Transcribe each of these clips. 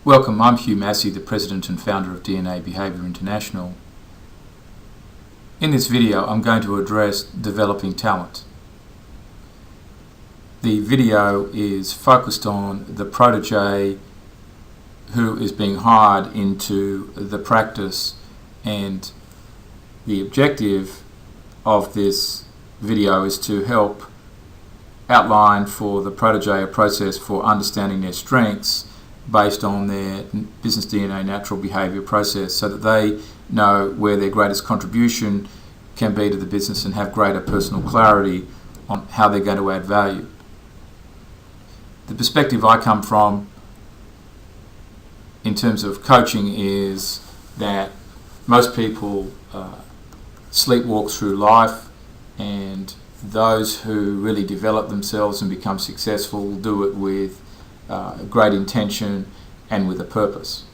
Welcome, I'm Hugh Massey, the President and Founder of DNA Behaviour International. In this video, I'm going to address developing talent. The video is focused on the protege who is being hired into the practice, and the objective of this video is to help outline for the protege a process for understanding their strengths based on their business DNA natural behaviour process, so that they know where their greatest contribution can be to the business and have greater personal clarity on how they're going to add value. The perspective I come from in terms of coaching is that most people sleepwalk through life, and those who really develop themselves and become successful do it with great intention and with a purpose.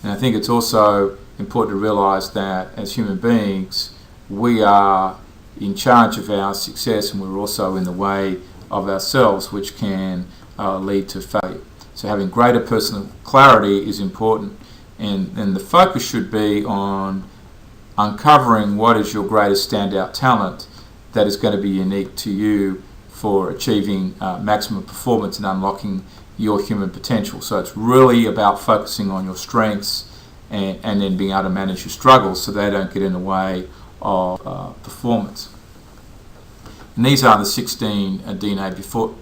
And I think it's also important to realise that as human beings, we are in charge of our success, and we're also in the way of ourselves, which can lead to failure. So having greater personal clarity is important, and the focus should be on uncovering what is your greatest standout talent that is going to be unique to you for achieving maximum performance and unlocking your human potential. So it's really about focusing on your strengths and then being able to manage your struggles so they don't get in the way of performance. And these are the 16 DNA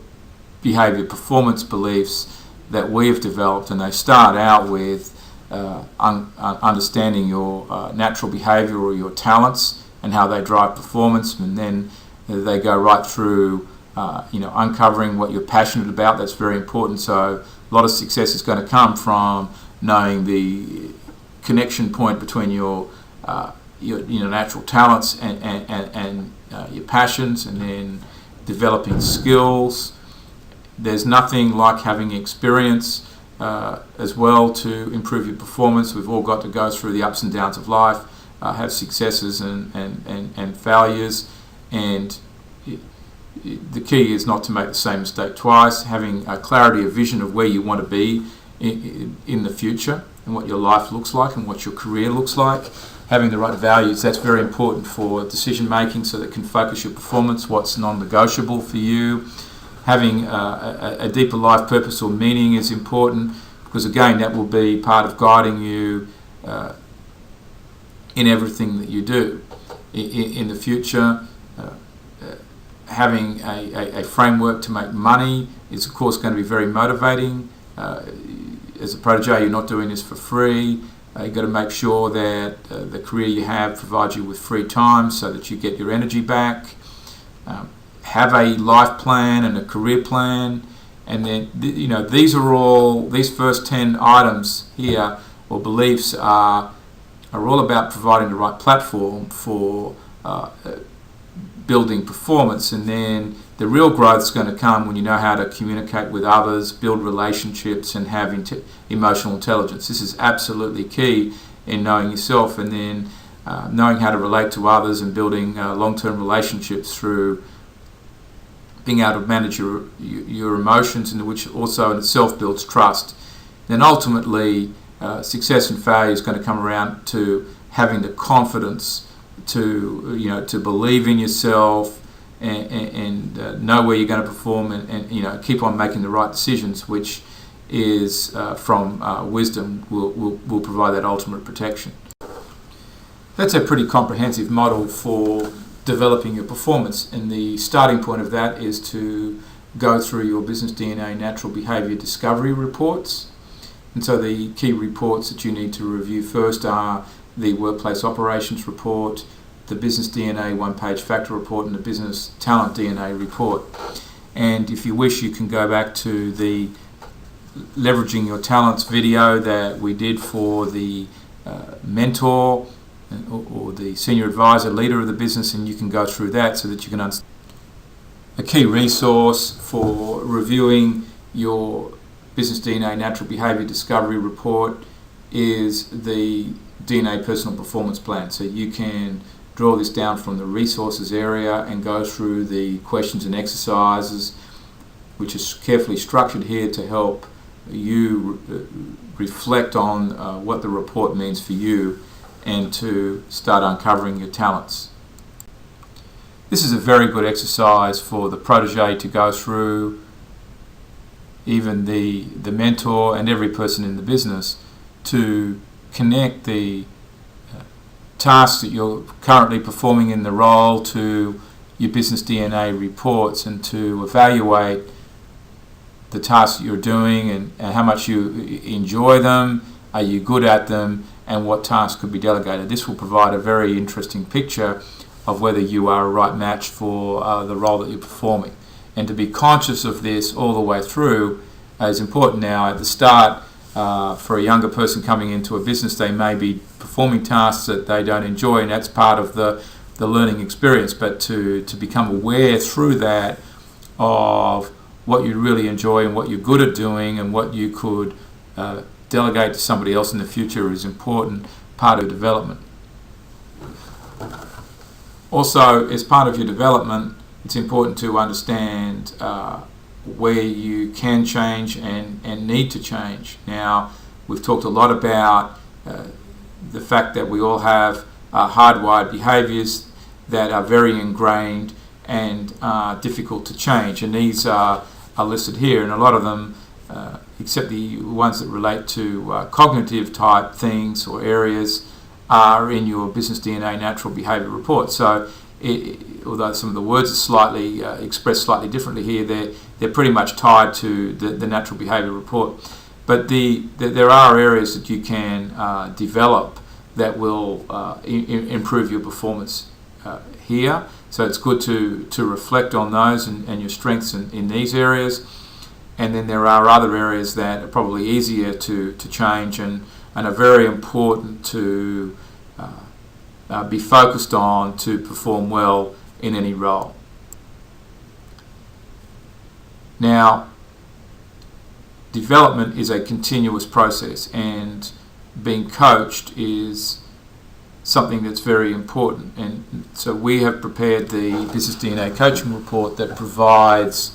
behaviour performance beliefs that we have developed, and they start out with understanding your natural behaviour or your talents and how they drive performance, and then they go right through uncovering what you're passionate about. That's very important. So a lot of success is going to come from knowing the connection point between your natural talents and your passions, and then developing skills. There's nothing like having experience as well to improve your performance. We've all got to go through the ups and downs of life, have successes and failures, and the key is not to make the same mistake twice. Having a clarity of vision of where you want to be in the future, and what your life looks like and what your career looks like. Having the right values, that's very important for decision making, so that it can focus your performance, what's non-negotiable for you. Having a deeper life purpose or meaning is important, because again, that will be part of guiding you in everything that you do in the future. Having a framework to make money is of course going to be very motivating. As a protege, you're not doing this for free. You've got to make sure that the career you have provides you with free time so that you get your energy back. Have a life plan and a career plan, and then these first 10 items here or beliefs are all about providing the right platform for building performance. And then the real growth is going to come when you know how to communicate with others, build relationships, and have emotional intelligence. This is absolutely key in knowing yourself, and then knowing how to relate to others and building long-term relationships through being able to manage your emotions, and which also in itself builds trust. Then ultimately, success and failure is going to come around to having the confidence to believe in yourself and know where you're going to perform, and keep on making the right decisions, which is from wisdom will provide that ultimate protection. That's a pretty comprehensive model for developing your performance, and the starting point of that is to go through your business DNA natural behaviour discovery reports. And so the key reports that you need to review first are the workplace operations report, the business DNA one-page factor report, and the business talent DNA report. And if you wish, you can go back to the leveraging your talents video that we did for the mentor or the senior advisor, leader of the business, and you can go through that so that you can understand. A key resource for reviewing your business DNA natural behaviour discovery report is the DNA personal performance plan. So you can draw this down from the resources area and go through the questions and exercises, which is carefully structured here to help you reflect on what the report means for you and to start uncovering your talents. This is a very good exercise for the protege to go through, even the mentor and every person in the business, to connect the tasks that you're currently performing in the role to your business DNA reports, and to evaluate the tasks that you're doing and how much you enjoy them, are you good at them, and what tasks could be delegated. This will provide a very interesting picture of whether you are a right match for the role that you're performing. And to be conscious of this all the way through is important. Now, at the start, for a younger person coming into a business, they may be performing tasks that they don't enjoy, and that's part of the learning experience. But to become aware through that of what you really enjoy and what you're good at doing and what you could delegate to somebody else in the future is important part of development. Also, as part of your development, it's important to understand where you can change and need to change. Now, we've talked a lot about the fact that we all have hardwired behaviours that are very ingrained and difficult to change, and these are listed here, and a lot of them, except the ones that relate to cognitive type things or areas, are in your Business DNA Natural Behaviour Report. So although some of the words are slightly expressed slightly differently here, they're pretty much tied to the Natural Behaviour Report. But there are areas that you can develop that will improve your performance here. So it's good to reflect on those and your strengths in these areas. And then there are other areas that are probably easier to change and are very important to be focused on to perform well in any role. Now, development is a continuous process, and being coached is something that's very important. And so we have prepared the Business DNA Coaching Report that provides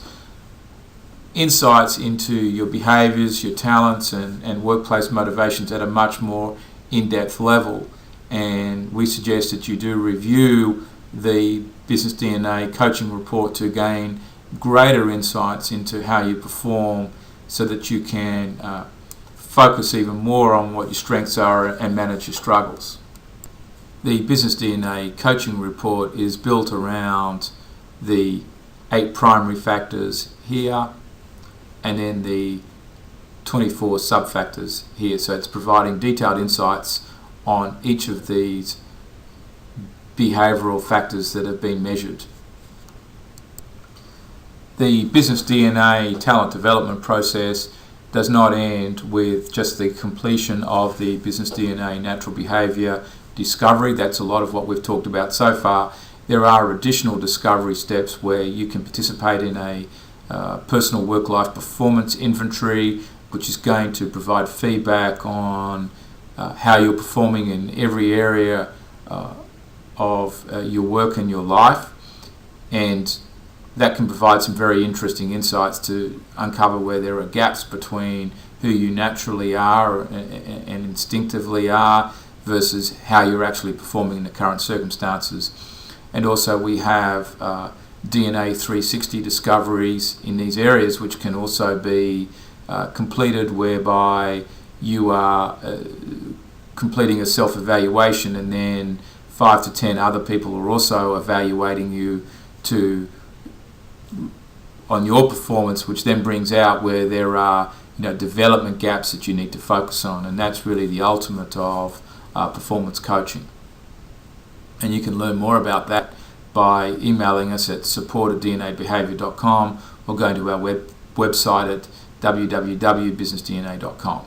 insights into your behaviours, your talents, and workplace motivations at a much more in-depth level. And we suggest that you do review the Business DNA Coaching Report to gain greater insights into how you perform, so that you can focus even more on what your strengths are and manage your struggles. The Business DNA Coaching Report is built around the 8 primary factors here, and then the 24 sub-factors here. So it's providing detailed insights on each of these behavioural factors that have been measured. The Business DNA talent development process does not end with just the completion of the Business DNA natural behaviour discovery. That's a lot of what we've talked about so far. There are additional discovery steps where you can participate in a personal work-life performance inventory, which is going to provide feedback on how you're performing in every area of your work and your life, and that can provide some very interesting insights to uncover where there are gaps between who you naturally are and instinctively are versus how you're actually performing in the current circumstances. And also we have DNA 360 discoveries in these areas, which can also be completed, whereby you are completing a self-evaluation, and then 5 to 10 other people are also evaluating you on your performance, which then brings out where there are development gaps that you need to focus on. And that's really the ultimate of performance coaching. And you can learn more about that by emailing us at support@dnabehaviour.com or going to our website at www.businessdna.com.